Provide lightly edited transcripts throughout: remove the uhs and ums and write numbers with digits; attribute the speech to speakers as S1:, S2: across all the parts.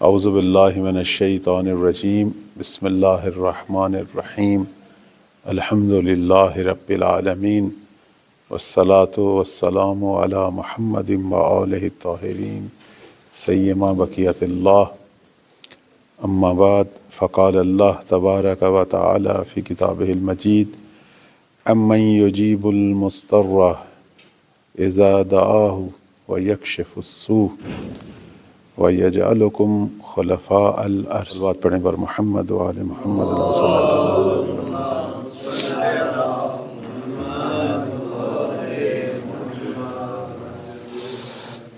S1: اعوذ باللہ من الشیطان الرجیم بسم اللہ الرحمن الرحیم الحمد للہ رب العالمین والصلاة والسلام علی محمد وآلہ الطاہرین سیما بقیت اللہ اما بعد فقال اللہ تبارک و تعالی فی کتابہ المجید امن یجیب المضطر اذا دعاہ ویکشف السوء وَيَجْعَلُكُمْ خُلَفَاءَ الْأَرْضِ صلوات پڑھیں بر محمد وآل محمد صلی اللہ علیہ وسلم۔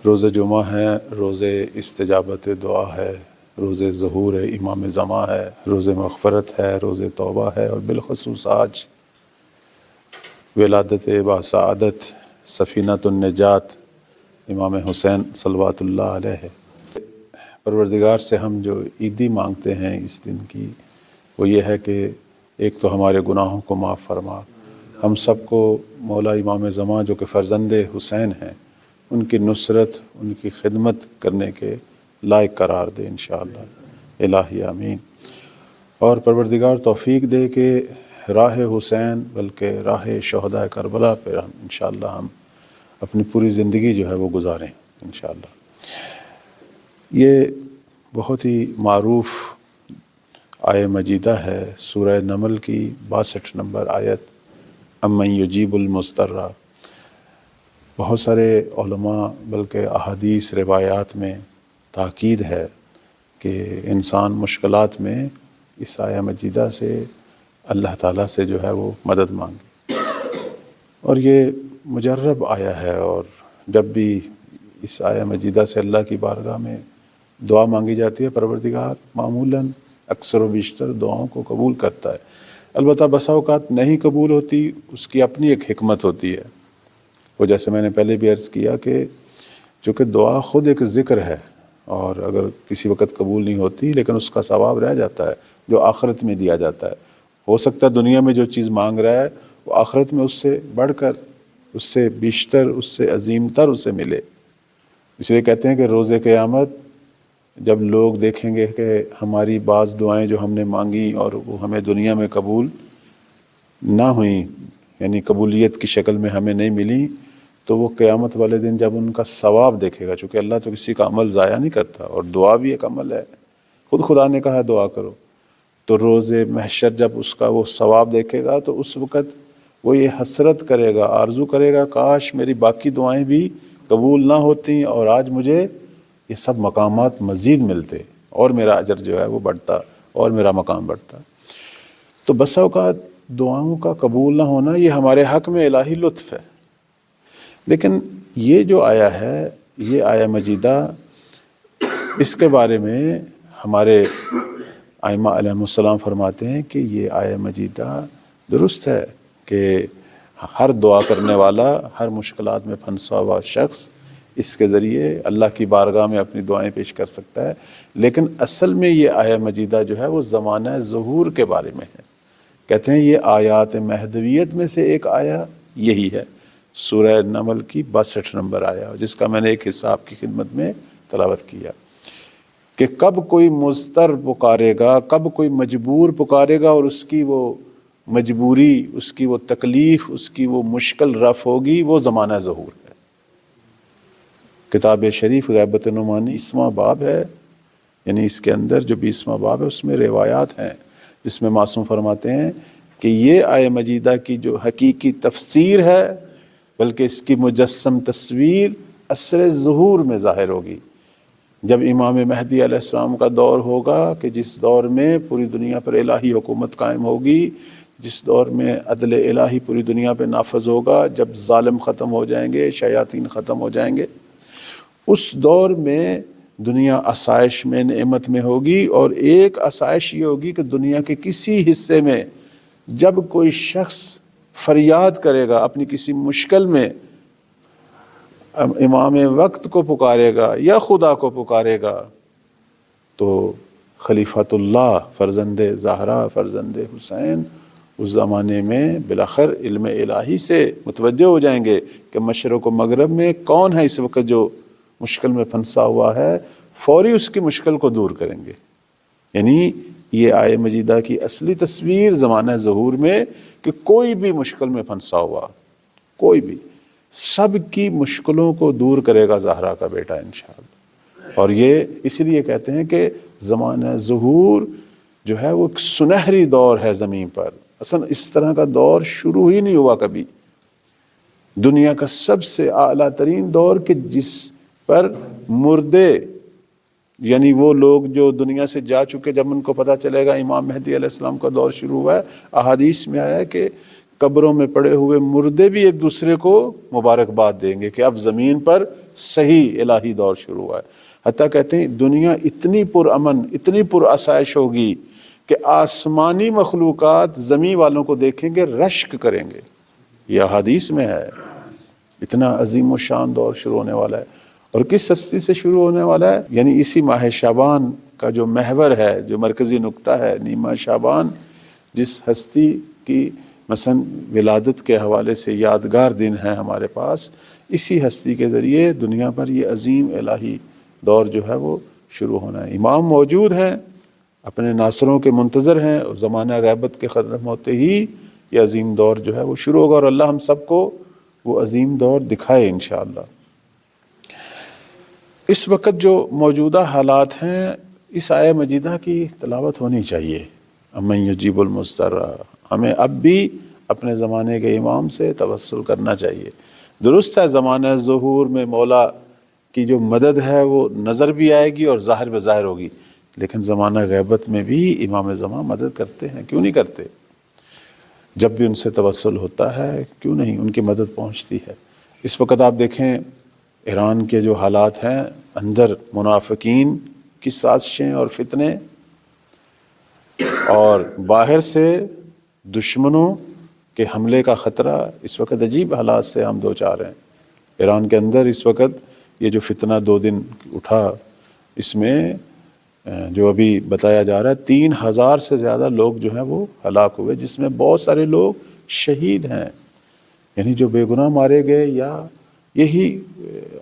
S1: روز جمعہ ہے، روز استجابت دعا ہے، روز ظہور امام زمان ہے، روز مغفرت ہے، روز توبہ ہے، اور بالخصوص آج ولادت باسعادت سفینۃ النجات امام حسین صلوات اللہ علیہ ہے۔ پروردگار سے ہم جو عیدی مانگتے ہیں اس دن کی، وہ یہ ہے کہ ایک تو ہمارے گناہوں کو معاف فرما، ہم سب کو مولا امام زمان جو کہ فرزند حسین ہیں ان کی نصرت، ان کی خدمت کرنے کے لائق قرار دے انشاءاللہ الہی آمین۔ اور پروردگار توفیق دے کہ راہ حسین بلکہ راہ شہداء کربلا پہ انشاءاللہ ہم اپنی پوری زندگی جو ہے وہ گزاریں انشاءاللہ۔ یہ بہت ہی معروف آیہ مجیدہ ہے، سورہ نمل کی 62 نمبر آیت، امن یجیب المضطر۔ بہت سارے علماء بلکہ احادیث روایات میں تاکید ہے کہ انسان مشکلات میں اس آیہ مجیدہ سے اللہ تعالیٰ سے جو ہے وہ مدد مانگے، اور یہ مجرب آیا ہے، اور جب بھی اس آیہ مجیدہ سے اللہ کی بارگاہ میں دعا مانگی جاتی ہے پروردگار معمولاً اکثر و بیشتر دعاؤں کو قبول کرتا ہے۔ البتہ بسا اوقات نہیں قبول ہوتی، اس کی اپنی ایک حکمت ہوتی ہے۔ وہ جیسے میں نے پہلے بھی عرض کیا کہ چونکہ دعا خود ایک ذکر ہے، اور اگر کسی وقت قبول نہیں ہوتی لیکن اس کا ثواب رہ جاتا ہے جو آخرت میں دیا جاتا ہے۔ ہو سکتا ہے دنیا میں جو چیز مانگ رہا ہے وہ آخرت میں اس سے بڑھ کر، اس سے بیشتر، اس سے عظیم تر اسے ملے۔ اس لیے کہتے ہیں کہ روز قیامت جب لوگ دیکھیں گے کہ ہماری بعض دعائیں جو ہم نے مانگی اور وہ ہمیں دنیا میں قبول نہ ہوئیں، یعنی قبولیت کی شکل میں ہمیں نہیں ملی، تو وہ قیامت والے دن جب ان کا ثواب دیکھے گا، چونکہ اللہ تو کسی کا عمل ضائع نہیں کرتا، اور دعا بھی ایک عمل ہے، خود خدا نے کہا دعا کرو، تو روز محشر جب اس کا وہ ثواب دیکھے گا تو اس وقت وہ یہ حسرت کرے گا، آرزو کرے گا کاش میری باقی دعائیں بھی قبول نہ ہوتیں اور آج مجھے یہ سب مقامات مزید ملتے، اور میرا اجر جو ہے وہ بڑھتا، اور میرا مقام بڑھتا۔ تو بسا اوقات دعاؤں کا قبول نہ ہونا یہ ہمارے حق میں الہی لطف ہے، لیکن یہ جو آیا ہے، یہ آیہ مجیدہ، اس کے بارے میں ہمارے ائمہ علیہم السلام فرماتے ہیں کہ یہ آیہ مجیدہ درست ہے کہ ہر دعا کرنے والا، ہر مشکلات میں پھنسا ہوا شخص اس کے ذریعے اللہ کی بارگاہ میں اپنی دعائیں پیش کر سکتا ہے، لیکن اصل میں یہ آیہ مجیدہ جو ہے وہ زمانہ ظہور کے بارے میں ہے۔ کہتے ہیں یہ آیات مہدویت میں سے ایک آیہ یہی ہے، سورہ نمل کی 62 نمبر آیہ، جس کا میں نے ایک حصہ آپ کی خدمت میں تلاوت کیا کہ کب کوئی مضطر پکارے گا، کب کوئی مجبور پکارے گا، اور اس کی وہ مجبوری، اس کی وہ تکلیف، اس کی وہ مشکل رفع ہوگی، وہ زمانہ ظہور ہے۔ کتاب شریف غیبت نعمانی 20واں باب ہے، یعنی اس کے اندر جو 20واں باب ہے اس میں روایات ہیں جس میں معصوم فرماتے ہیں کہ یہ آیہ مجیدہ کی جو حقیقی تفسیر ہے بلکہ اس کی مجسم تصویر عصر ظہور میں ظاہر ہوگی، جب امام مہدی علیہ السلام کا دور ہوگا کہ جس دور میں پوری دنیا پر الہی حکومت قائم ہوگی، جس دور میں عدل الہی پوری دنیا پہ نافذ ہوگا، جب ظالم ختم ہو جائیں گے، شیاطین ختم ہو جائیں گے، اس دور میں دنیا آسائش میں، نعمت میں ہوگی، اور ایک آسائش یہ ہوگی کہ دنیا کے کسی حصے میں جب کوئی شخص فریاد کرے گا اپنی کسی مشکل میں، امام وقت کو پکارے گا یا خدا کو پکارے گا، تو خلیفۃ اللہ فرزند زہرا فرزند حسین اس زمانے میں بالآخر علم الہی سے متوجہ ہو جائیں گے کہ مشرق و مغرب میں کون ہے اس وقت جو مشکل میں پھنسا ہوا ہے، فوری اس کی مشکل کو دور کریں گے۔ یعنی یہ آیہ مجیدہ کی اصلی تصویر زمانہ ظہور میں کہ کوئی بھی مشکل میں پھنسا ہوا، کوئی بھی، سب کی مشکلوں کو دور کرے گا زہرا کا بیٹا انشاءاللہ۔ اور یہ اس لیے کہتے ہیں کہ زمانہ ظہور جو ہے وہ ایک سنہری دور ہے زمین پر۔ اصلا اس طرح کا دور شروع ہی نہیں ہوا کبھی، دنیا کا سب سے اعلیٰ ترین دور کہ جس پر مردے، یعنی وہ لوگ جو دنیا سے جا چکے، جب ان کو پتہ چلے گا امام مہدی علیہ السلام کا دور شروع ہوا ہے، احادیث میں آیا ہے کہ قبروں میں پڑے ہوئے مردے بھی ایک دوسرے کو مبارکباد دیں گے کہ اب زمین پر صحیح الہی دور شروع ہوا ہے۔ حتیٰ کہتے ہیں دنیا اتنی پرامن، اتنی پرآسائش ہوگی کہ آسمانی مخلوقات زمین والوں کو دیکھیں گے، رشک کریں گے۔ یہ احادیث میں ہے، اتنا عظیم و شان دور شروع ہونے والا ہے۔ اور کس ہستی سے شروع ہونے والا ہے؟ یعنی اسی ماہ شعبان کا جو محور ہے، جو مرکزی نقطہ ہے، نیمہ شعبان، جس ہستی کی مثلا ولادت کے حوالے سے یادگار دن ہے ہمارے پاس، اسی ہستی کے ذریعے دنیا پر یہ عظیم الہی دور جو ہے وہ شروع ہونا ہے۔ امام موجود ہیں، اپنے ناصروں کے منتظر ہیں، اور زمانہ غیبت کے ختم ہوتے ہی یہ عظیم دور جو ہے وہ شروع ہوگا، اور اللہ ہم سب کو وہ عظیم دور دکھائے انشاءاللہ۔ اس وقت جو موجودہ حالات ہیں، اس آیہ مجیدہ کی تلاوت ہونی چاہیے۔ امن یجیب المضطر، ہمیں اب بھی اپنے زمانے کے امام سے توسل کرنا چاہیے۔ درست ہے زمانہ ظہور میں مولا کی جو مدد ہے وہ نظر بھی آئے گی اور ظاہر بظاہر ہوگی، لیکن زمانہ غیبت میں بھی امام زمان مدد کرتے ہیں، کیوں نہیں کرتے؟ جب بھی ان سے توسل ہوتا ہے کیوں نہیں ان کی مدد پہنچتی ہے۔ اس وقت آپ دیکھیں ایران کے جو حالات ہیں، اندر منافقین کی سازشیں اور فتنے، اور باہر سے دشمنوں کے حملے کا خطرہ، اس وقت عجیب حالات سے ہم دوچار ہیں۔ ایران کے اندر اس وقت یہ جو فتنہ 2 دن اٹھا، اس میں جو ابھی بتایا جا رہا ہے 3000 سے زیادہ لوگ جو ہیں وہ ہلاک ہوئے، جس میں بہت سارے لوگ شہید ہیں، یعنی جو بے گناہ مارے گئے، یا یہی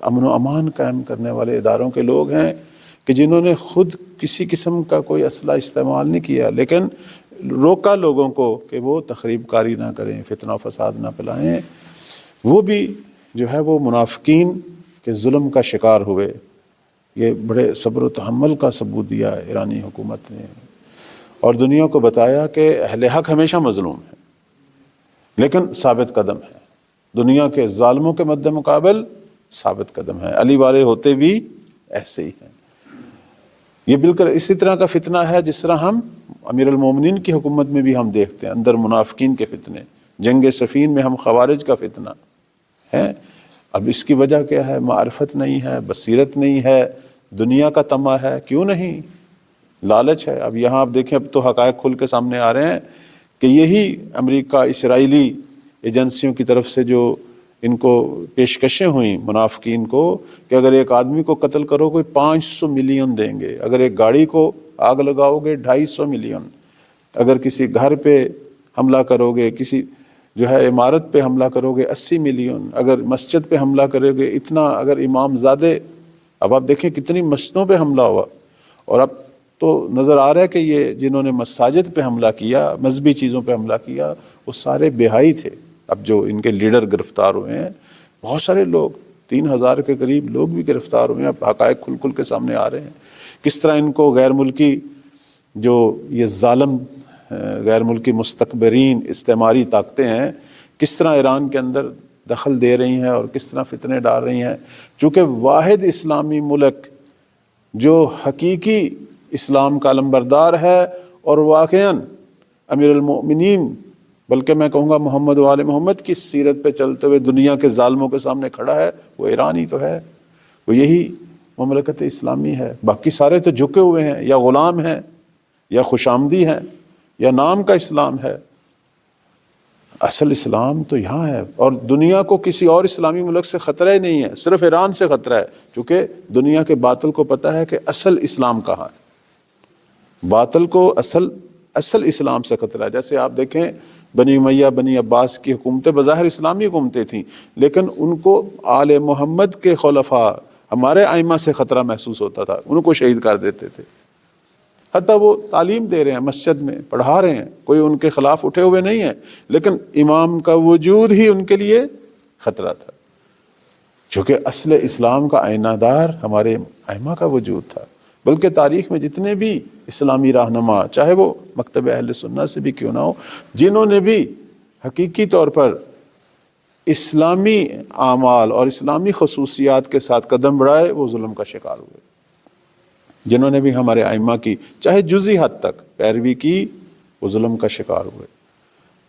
S1: امن و امان قائم کرنے والے اداروں کے لوگ ہیں کہ جنہوں نے خود کسی قسم کا کوئی اسلحہ استعمال نہیں کیا، لیکن روکا لوگوں کو کہ وہ تخریب کاری نہ کریں، فتنہ و فساد نہ پھیلائیں۔ وہ بھی جو ہے وہ منافقین کے ظلم کا شکار ہوئے۔ یہ بڑے صبر و تحمل کا ثبوت دیا ایرانی حکومت نے، اور دنیا کو بتایا کہ اہل حق ہمیشہ مظلوم ہے لیکن ثابت قدم ہے، دنیا کے ظالموں کے مد مقابل ثابت قدم ہے۔ علی والے ہوتے بھی ایسے ہی ہیں۔ یہ بالکل اسی طرح کا فتنہ ہے جس طرح ہم امیر المومنین کی حکومت میں بھی ہم دیکھتے ہیں، اندر منافقین کے فتنے، جنگ صفین میں ہم خوارج کا فتنہ ہے۔ اب اس کی وجہ کیا ہے؟ معرفت نہیں ہے، بصیرت نہیں ہے، دنیا کا طمع ہے، کیوں نہیں؟ لالچ ہے۔ اب یہاں آپ دیکھیں، اب تو حقائق کھل کے سامنے آ رہے ہیں کہ یہی امریکہ اسرائیلی ایجنسیوں کی طرف سے جو ان کو پیشکشیں ہوئیں منافقین کو کہ اگر ایک آدمی کو قتل کرو گے 500 ملین دیں گے، اگر ایک گاڑی کو آگ لگاؤ گے 250 ملین، اگر کسی گھر پہ حملہ کرو گے، کسی جو ہے عمارت پہ حملہ کرو گے 80 ملین، اگر مسجد پہ حملہ کرو گے اتنا، اگر امام زادے، اب آپ دیکھیں کتنی مسجدوں پہ حملہ ہوا، اور اب تو نظر آ رہا ہے کہ یہ جنہوں نے مساجد پہ حملہ کیا، مذہبی چیزوں پہ حملہ کیا، وہ سارے بہائی تھے۔ اب جو ان کے لیڈر گرفتار ہوئے ہیں، بہت سارے لوگ، 3000 کے قریب لوگ بھی گرفتار ہوئے ہیں۔ اب حقائق کھل کھل کے سامنے آ رہے ہیں کس طرح ان کو غیر ملکی جو یہ ظالم غیر ملکی مستکبرین استعماری طاقتیں ہیں، کس طرح ایران کے اندر دخل دے رہی ہیں اور کس طرح فتنے ڈال رہی ہیں۔ چونکہ واحد اسلامی ملک جو حقیقی اسلام کا علمبردار ہے اور واقعاً امیر المؤمنین، بلکہ میں کہوں گا محمد و آل محمد کی سیرت پہ چلتے ہوئے دنیا کے ظالموں کے سامنے کھڑا ہے، وہ ایران ہی تو ہے، وہ یہی مملکت اسلامی ہے۔ باقی سارے تو جھکے ہوئے ہیں، یا غلام ہیں، یا خوشامدی ہیں، یا نام کا اسلام ہے۔ اصل اسلام تو یہاں ہے، اور دنیا کو کسی اور اسلامی ملک سے خطرہ ہی نہیں ہے، صرف ایران سے خطرہ ہے، چونکہ دنیا کے باطل کو پتہ ہے کہ اصل اسلام کہاں ہے۔ باطل کو اصل اسلام سے خطرہ ہے۔ جیسے آپ دیکھیں بنی امیہ، بنی عباس کی حکومتیں بظاہر اسلامی حکومتیں تھیں، لیکن ان کو آل محمد کے خلفاء ہمارے ائمہ سے خطرہ محسوس ہوتا تھا، ان کو شہید کر دیتے تھے۔ حتیٰ وہ تعلیم دے رہے ہیں، مسجد میں پڑھا رہے ہیں، کوئی ان کے خلاف اٹھے ہوئے نہیں ہیں، لیکن امام کا وجود ہی ان کے لیے خطرہ تھا، چونکہ اصل اسلام کا آئینہ دار ہمارے ائمہ کا وجود تھا۔ بلکہ تاریخ میں جتنے بھی اسلامی رہنما، چاہے وہ مکتب اہل سنت سے بھی کیوں نہ ہو، جنہوں نے بھی حقیقی طور پر اسلامی اعمال اور اسلامی خصوصیات کے ساتھ قدم بڑھائے، وہ ظلم کا شکار ہوئے۔ جنہوں نے بھی ہمارے ائمہ کی چاہے جزئی حد تک پیروی کی، وہ ظلم کا شکار ہوئے۔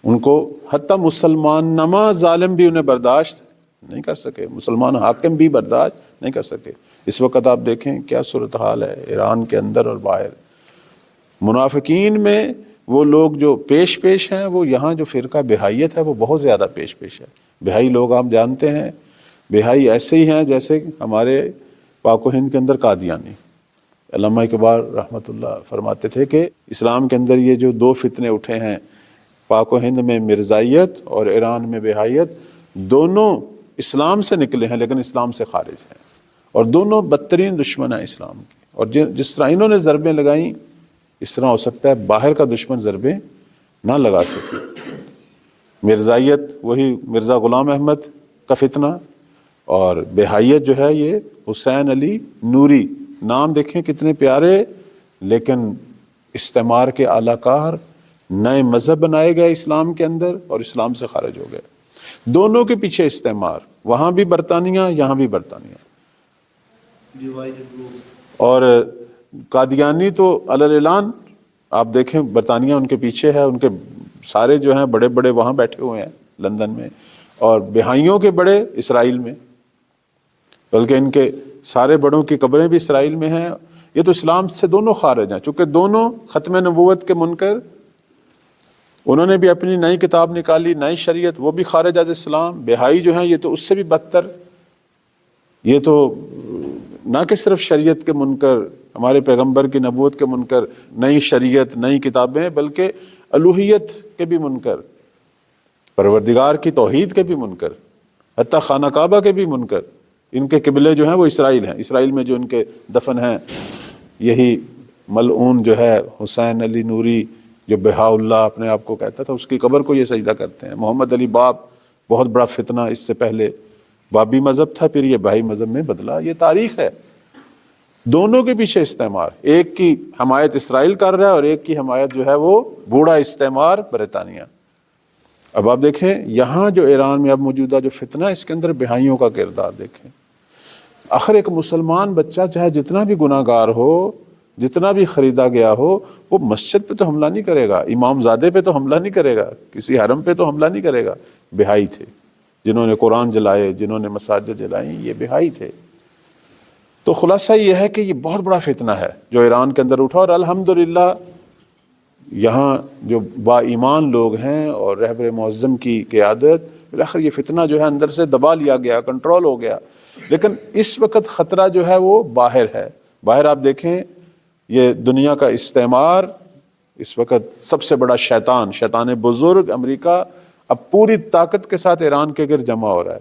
S1: ان کو حتیٰ مسلمان نما ظالم بھی انہیں برداشت نہیں کر سکے، مسلمان حاکم بھی برداشت نہیں کر سکے۔ اس وقت آپ دیکھیں کیا صورتحال ہے ایران کے اندر اور باہر۔ منافقین میں وہ لوگ جو پیش ہیں، وہ یہاں جو فرقہ بہائیت ہے وہ بہت زیادہ پیش ہے۔ بہائی لوگ آپ جانتے ہیں، بہائی ایسے ہی ہیں جیسے ہمارے پاک و ہند کے اندر قادیانی۔ علامہ اقبال رحمۃ اللہ فرماتے تھے کہ اسلام کے اندر یہ جو دو فتنے اٹھے ہیں، پاک و ہند میں مرزائیت اور ایران میں بہائیت، دونوں اسلام سے نکلے ہیں لیکن اسلام سے خارج ہیں، اور دونوں بدترین دشمن ہیں اسلام کے۔ اور جس طرح انہوں نے ضربیں لگائیں، اس طرح ہو سکتا ہے باہر کا دشمن ضربیں نہ لگا سکے۔ مرزائیت وہی مرزا غلام احمد کا فتنہ، اور بہائیت جو ہے یہ حسین علی نوری، نام دیکھیں کتنے پیارے، لیکن استعمار کے اعلی کار، نئے مذہب بنائے گئے اسلام کے اندر اور اسلام سے خارج ہو گئے۔ دونوں کے پیچھے استعمار، وہاں بھی برطانیہ یہاں بھی برطانیہ۔ اور قادیانی تو علی اعلان آپ دیکھیں برطانیہ ان کے پیچھے ہے، ان کے سارے جو ہیں بڑے بڑے وہاں بیٹھے ہوئے ہیں لندن میں، اور بہائیوں کے بڑے اسرائیل میں، بلکہ ان کے سارے بڑوں کی قبریں بھی اسرائیل میں ہیں۔ یہ تو اسلام سے دونوں خارج ہیں، چونکہ دونوں ختم نبوت کے منکر، انہوں نے بھی اپنی نئی کتاب نکالی، نئی شریعت، وہ بھی خارج از اسلام۔ بہائی جو ہیں یہ تو اس سے بھی بدتر، یہ تو نہ کہ صرف شریعت کے منکر، ہمارے پیغمبر کی نبوت کے منکر، نئی شریعت نئی کتابیں، بلکہ الوہیت کے بھی منکر، پروردگار کی توحید کے بھی منکر، حتیٰ خانہ کعبہ کے بھی منکر۔ ان کے قبلے جو ہیں وہ اسرائیل ہیں، اسرائیل میں جو ان کے دفن ہیں، یہی ملعون جو ہے حسین علی نوری، جو بہا اللہ اپنے آپ کو کہتا تھا، اس کی قبر کو یہ سجدہ کرتے ہیں۔ محمد علی باب، بہت بڑا فتنہ، اس سے پہلے بابی مذہب تھا، پھر یہ بہائی مذہب میں بدلا۔ یہ تاریخ ہے۔ دونوں کے پیچھے استعمار، ایک کی حمایت اسرائیل کر رہا ہے اور ایک کی حمایت جو ہے وہ بوڑھا استعمار برطانیہ۔ اب آپ دیکھیں یہاں جو ایران میں اب موجودہ جو فتنہ ہے، اس کے اندر بہائیوں کا کردار دیکھیں۔ آخر ایک مسلمان بچہ چاہے جتنا بھی گناہ گار ہو، جتنا بھی خریدا گیا ہو، وہ مسجد پہ تو حملہ نہیں کرے گا، امام زادے پہ تو حملہ نہیں کرے گا، کسی حرم پہ تو حملہ نہیں کرے گا۔ بہائی تھے جنہوں نے قرآن جلائے، جنہوں نے مساجد جلائیں، یہ بہائی تھے۔ تو خلاصہ یہ ہے کہ یہ بہت بڑا فتنہ ہے جو ایران کے اندر اٹھا، اور الحمدللہ یہاں جو با ایمان لوگ ہیں اور رہبر معظم کی قیادت، بالآخر یہ فتنہ جو ہے اندر سے دبا لیا گیا، کنٹرول ہو گیا۔ لیکن اس وقت خطرہ جو ہے وہ باہر ہے۔ باہر آپ دیکھیں یہ دنیا کا استعمار، اس وقت سب سے بڑا شیطان بزرگ امریکہ اب پوری طاقت کے ساتھ ایران کے گرد جمع ہو رہا ہے۔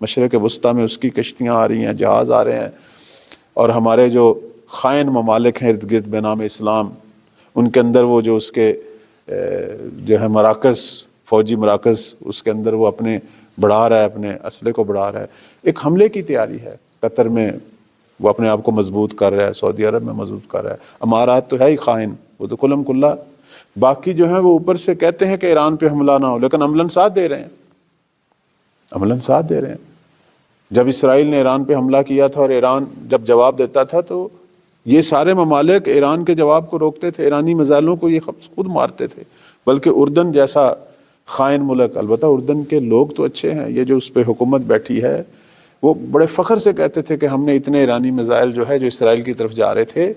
S1: مشرق وسطیٰ میں اس کی کشتیاں آ رہی ہیں، جہاز آ رہے ہیں، اور ہمارے جو خائن ممالک ہیں ارد گرد بے نام اسلام، ان کے اندر وہ جو اس کے جو ہے مراکز، فوجی مراکز، اس کے اندر وہ اپنے بڑھا رہا ہے، اپنے اسلحے کو بڑھا رہا ہے۔ ایک حملے کی تیاری ہے، قطر میں وہ اپنے آپ کو مضبوط کر رہا ہے، سعودی عرب میں مضبوط کر رہا ہے، امارات تو ہے ہی خائن، وہ تو کلم کلا۔ باقی جو ہیں وہ اوپر سے کہتے ہیں کہ ایران پہ حملہ نہ ہو، لیکن عملاً ساتھ دے رہے ہیں، عملاً ساتھ دے رہے ہیں۔ جب اسرائیل نے ایران پہ حملہ کیا تھا اور ایران جب جواب دیتا تھا، تو یہ سارے ممالک ایران کے جواب کو روکتے تھے، ایرانی میزائلوں کو یہ خود مارتے تھے۔ بلکہ اردن جیسا خائن ملک، البتہ اردن کے لوگ تو اچھے ہیں، یہ جو اس پہ حکومت بیٹھی ہے، وہ بڑے فخر سے کہتے تھے کہ ہم نے اتنے ایرانی میزائل جو ہے جو اسرائیل کی طرف جا رہے تھے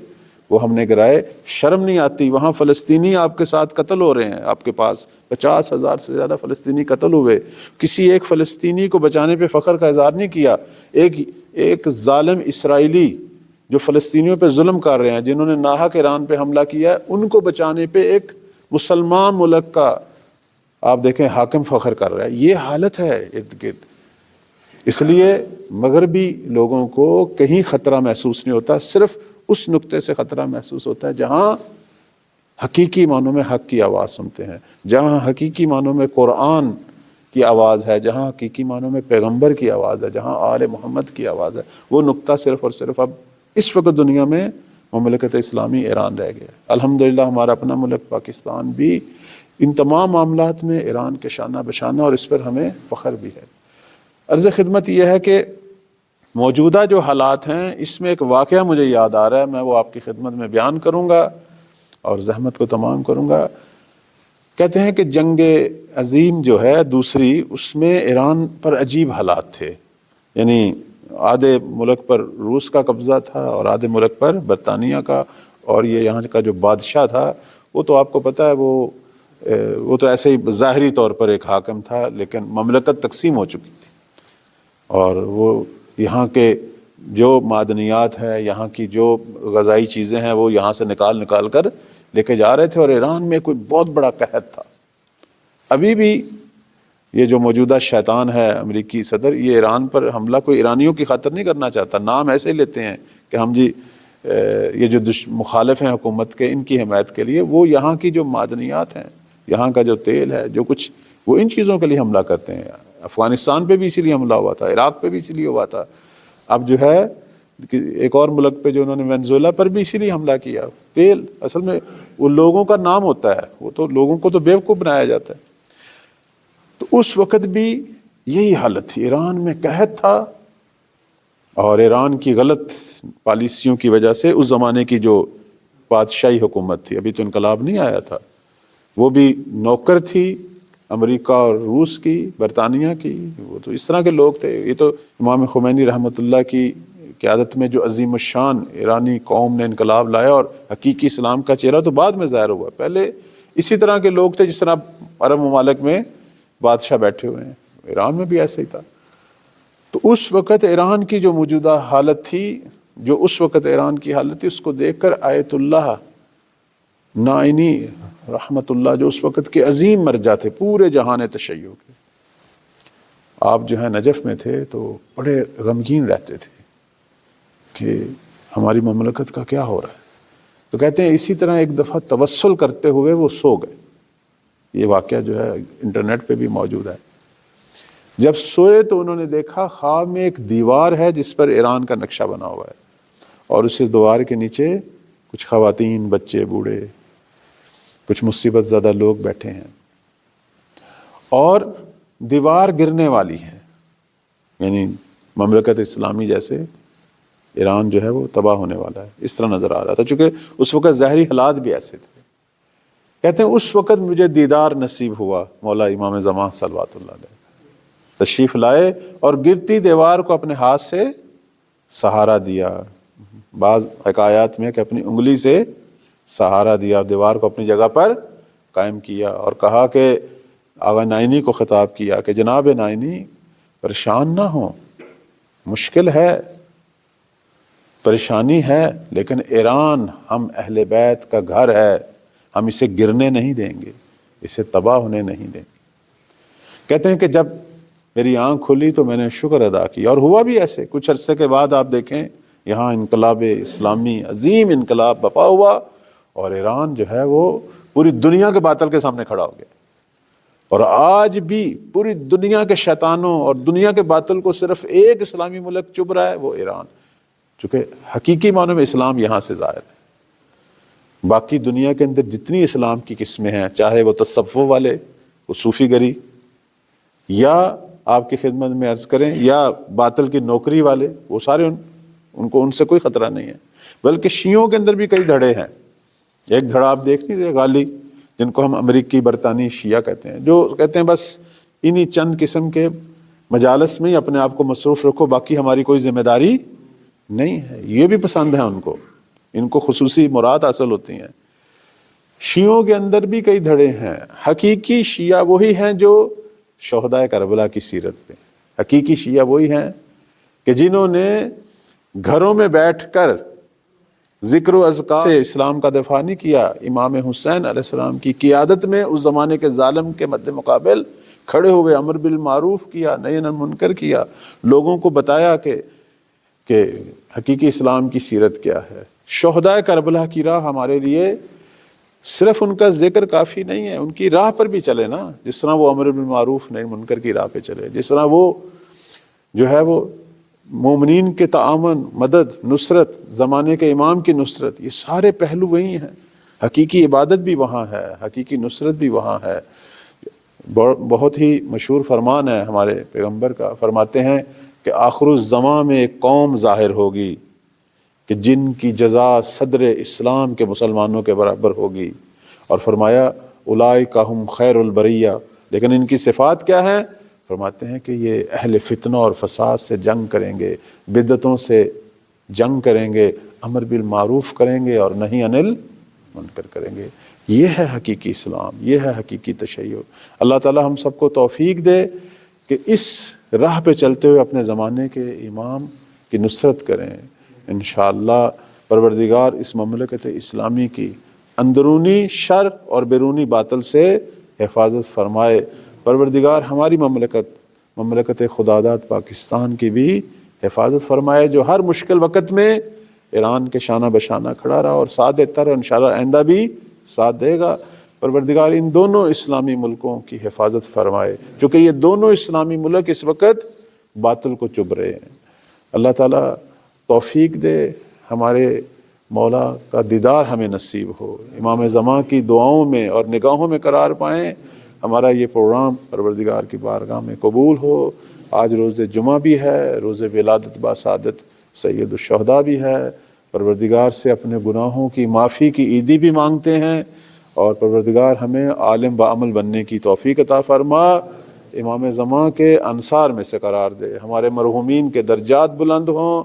S1: وہ ہم نے گرائے۔ شرم نہیں آتی، وہاں فلسطینی آپ کے ساتھ قتل ہو رہے ہیں، آپ کے پاس 50,000 سے زیادہ فلسطینی قتل ہوئے، کسی ایک فلسطینی کو بچانے پہ فخر کا اظہار نہیں کیا۔ ایک ظالم اسرائیلی جو فلسطینیوں پہ ظلم کر رہے ہیں، جنہوں نے ناحق ایران پہ حملہ کیا ہے، ان کو بچانے پہ ایک مسلمان ملک کا آپ دیکھیں حاکم فخر کر رہا ہے۔ یہ حالت ہے ارد گرد۔ اس لیے مغربی لوگوں کو کہیں خطرہ محسوس نہیں ہوتا، صرف اس نقطے سے خطرہ محسوس ہوتا ہے جہاں حقیقی معنوں میں حق کی آواز سنتے ہیں، جہاں حقیقی معنوں میں قرآن کی آواز ہے، جہاں حقیقی معنوں میں پیغمبر کی آواز ہے، جہاں آل محمد کی آواز ہے۔ وہ نقطہ صرف اور صرف اب اس وقت دنیا میں مملکت اسلامی ایران رہ گیا۔ الحمدللہ ہمارا اپنا ملک پاکستان بھی ان تمام معاملات میں ایران کے شانہ بشانہ، اور اس پر ہمیں فخر بھی ہے۔ عرض خدمت یہ ہے کہ موجودہ جو حالات ہیں، اس میں ایک واقعہ مجھے یاد آ رہا ہے، میں وہ آپ کی خدمت میں بیان کروں گا اور زحمت کو تمام کروں گا۔ کہتے ہیں کہ جنگ عظیم جو ہے دوسری، اس میں ایران پر عجیب حالات تھے، یعنی آدھے ملک پر روس کا قبضہ تھا اور آدھے ملک پر برطانیہ کا، اور یہ یہاں کا جو بادشاہ تھا وہ تو آپ کو پتہ ہے وہ تو ایسے ہی ظاہری طور پر ایک حاکم تھا، لیکن مملکت تقسیم ہو چکی تھی، اور وہ یہاں کے جو معدنیات ہے، یہاں کی جو غذائی چیزیں ہیں، وہ یہاں سے نکال کر لے کے جا رہے تھے، اور ایران میں کوئی بہت بڑا قحط تھا۔ ابھی بھی یہ جو موجودہ شیطان ہے امریکی صدر، یہ ایران پر حملہ کوئی ایرانیوں کی خاطر نہیں کرنا چاہتا، نام ایسے لیتے ہیں کہ ہم جی یہ جو مخالف ہیں حکومت کے، ان کی حمایت کے لیے، وہ یہاں کی جو معدنیات ہیں، یہاں کا جو تیل ہے، جو کچھ، وہ ان چیزوں کے لیے حملہ کرتے ہیں۔ افغانستان پہ بھی اسی لیے حملہ ہوا تھا، عراق پہ بھی اسی لیے ہوا تھا، اب جو ہے ایک اور ملک پہ جو انہوں نے وینزویلا پر بھی اسی لیے حملہ کیا۔ تیل اصل میں وہ لوگوں کا نام ہوتا ہے، وہ تو لوگوں کو تو بیوقوف بنایا جاتا ہے۔ تو اس وقت بھی یہی حالت تھی، ایران میں قحط تھا، اور ایران کی غلط پالیسیوں کی وجہ سے اس زمانے کی جو بادشاہی حکومت تھی، ابھی تو انقلاب نہیں آیا تھا، وہ بھی نوکر تھی امریکہ اور روس کی، برطانیہ کی، وہ تو اس طرح کے لوگ تھے۔ یہ تو امام خمینی رحمۃ اللہ کی قیادت میں جو عظیم الشان ایرانی قوم نے انقلاب لایا، اور حقیقی اسلام کا چہرہ تو بعد میں ظاہر ہوا، پہلے اسی طرح کے لوگ تھے جس طرح عرب ممالک میں بادشاہ بیٹھے ہوئے ہیں، ایران میں بھی ایسا ہی تھا۔ تو اس وقت ایران کی جو موجودہ حالت تھی، جو اس وقت ایران کی حالت تھی، اس کو دیکھ کر آیت اللہ نائینی رحمت اللہ، جو اس وقت کے عظیم مرجع تھے پورے جہان تشیع کے، آپ جو ہیں نجف میں تھے تو بڑے غمگین رہتے تھے کہ ہماری مملکت کا کیا ہو رہا ہے۔ تو کہتے ہیں اسی طرح ایک دفعہ توسل کرتے ہوئے وہ سو گئے، یہ واقعہ جو ہے انٹرنیٹ پہ بھی موجود ہے۔ جب سوئے تو انہوں نے دیکھا خواب میں ایک دیوار ہے جس پر ایران کا نقشہ بنا ہوا ہے، اور اس دیوار کے نیچے کچھ خواتین، بچے، بوڑھے، کچھ مصیبت زدہ لوگ بیٹھے ہیں، اور دیوار گرنے والی ہے، یعنی مملکت اسلامی جیسے ایران جو ہے وہ تباہ ہونے والا ہے، اس طرح نظر آ رہا تھا، چونکہ اس وقت ظاہری حالات بھی ایسے تھے۔ کہتے ہیں اس وقت مجھے دیدار نصیب ہوا مولا امام زمان صلوات اللہ علیہ، تشریف لائے اور گرتی دیوار کو اپنے ہاتھ سے سہارا دیا، بعض حکایات میں کہ اپنی انگلی سے سہارا دیا، دیوار کو اپنی جگہ پر قائم کیا، اور کہا کہ آغا نائینی کو خطاب کیا کہ جناب نائینی پریشان نہ ہوں، مشکل ہے، پریشانی ہے، لیکن ایران ہم اہل بیت کا گھر ہے، ہم اسے گرنے نہیں دیں گے، اسے تباہ ہونے نہیں دیں گے۔ کہتے ہیں کہ جب میری آنکھ کھلی تو میں نے شکر ادا کیا، اور ہوا بھی ایسے۔ کچھ عرصے کے بعد آپ دیکھیں یہاں انقلاب اسلامی عظیم انقلاب برپا ہوا، اور ایران جو ہے وہ پوری دنیا کے باطل کے سامنے کھڑا ہو گیا، اور آج بھی پوری دنیا کے شیطانوں اور دنیا کے باطل کو صرف ایک اسلامی ملک چب رہا ہے، وہ ایران، چونکہ حقیقی معنوں میں اسلام یہاں سے ظاہر ہے۔ باقی دنیا کے اندر جتنی اسلام کی قسمیں ہیں، چاہے وہ تصوف والے، وہ صوفی گری، یا آپ کی خدمت میں عرض کریں یا باطل کی نوکری والے، وہ سارے ان کو ان سے کوئی خطرہ نہیں ہے۔ بلکہ شیعوں کے اندر بھی کئی دھڑے ہیں، ایک دھڑا آپ دیکھ نہیں رہے غالی، جن کو ہم امریکی برطانوی شیعہ کہتے ہیں، جو کہتے ہیں بس انہی چند قسم کے مجالس میں ہی اپنے آپ کو مصروف رکھو، باقی ہماری کوئی ذمہ داری نہیں ہے۔ یہ بھی پسند ہے ان کو خصوصی مراد حاصل ہوتی ہیں۔ شیعوں کے اندر بھی کئی دھڑے ہیں۔ حقیقی شیعہ وہی ہیں جو شہدائے کربلا کی سیرت پہ، حقیقی شیعہ وہی ہیں کہ جنہوں نے گھروں میں بیٹھ کر ذکر و اذکار سے اسلام کا دفاع نہیں کیا، امام حسین علیہ السلام کی قیادت میں اس زمانے کے ظالم کے مد مقابل کھڑے ہوئے امر بالمعروف کیا، نہی عن المنکر کیا، لوگوں کو بتایا کہ حقیقی اسلام کی سیرت کیا ہے۔ شہدائے کربلا کی راہ ہمارے لیے صرف ان کا ذکر کافی نہیں ہے، ان کی راہ پر بھی چلے نا، جس طرح وہ امر بالمعروف نہی عن المنکر کی راہ پہ چلے، جس طرح وہ جو ہے وہ مومنین کے تعاون، مدد، نصرت، زمانے کے امام کی نصرت، یہ سارے پہلو وہی ہیں۔ حقیقی عبادت بھی وہاں ہے، حقیقی نصرت بھی وہاں ہے۔ بہت ہی مشہور فرمان ہے ہمارے پیغمبر کا، فرماتے ہیں کہ آخر الزمان میں ایک قوم ظاہر ہوگی کہ جن کی جزا صدر اسلام کے مسلمانوں کے برابر ہوگی، اور فرمایا اولئک ہم خیر البریہ، لیکن ان کی صفات کیا ہے؟ فرماتے ہیں کہ یہ اہل فتنہ اور فساد سے جنگ کریں گے، بدعتوں سے جنگ کریں گے، امر بالمعروف کریں گے اور نہی عن المنکر کریں گے۔ یہ ہے حقیقی اسلام، یہ ہے حقیقی تشیع۔ اللہ تعالی ہم سب کو توفیق دے کہ اس راہ پہ چلتے ہوئے اپنے زمانے کے امام کی نصرت کریں۔ انشاءاللہ پروردگار اس مملکت اسلامی کی اندرونی شر اور بیرونی باطل سے حفاظت فرمائے۔ پروردگار ہماری مملکت خداداد پاکستان کی بھی حفاظت فرمائے، جو ہر مشکل وقت میں ایران کے شانہ بشانہ کھڑا رہا اور ساتھ دیتا رہا، انشاءاللہ آئندہ بھی ساتھ دے گا۔ پروردگار ان دونوں اسلامی ملکوں کی حفاظت فرمائے، چونکہ یہ دونوں اسلامی ملک اس وقت باطل کو چب رہے ہیں۔ اللہ تعالیٰ توفیق دے، ہمارے مولا کا دیدار ہمیں نصیب ہو، امام زمان کی دعاؤں میں اور نگاہوں میں قرار پائیں۔ ہمارا یہ پروگرام پروردگار کی بارگاہ میں قبول ہو۔ آج روز جمعہ بھی ہے، روز ولادت باسعادت سید الشہداء بھی ہے۔ پروردگار سے اپنے گناہوں کی معافی کی عیدی بھی مانگتے ہیں، اور پروردگار ہمیں عالم بعمل بننے کی توفیق عطا فرما، امام زمان کے انصار میں سے قرار دے، ہمارے مرحومین کے درجات بلند ہوں۔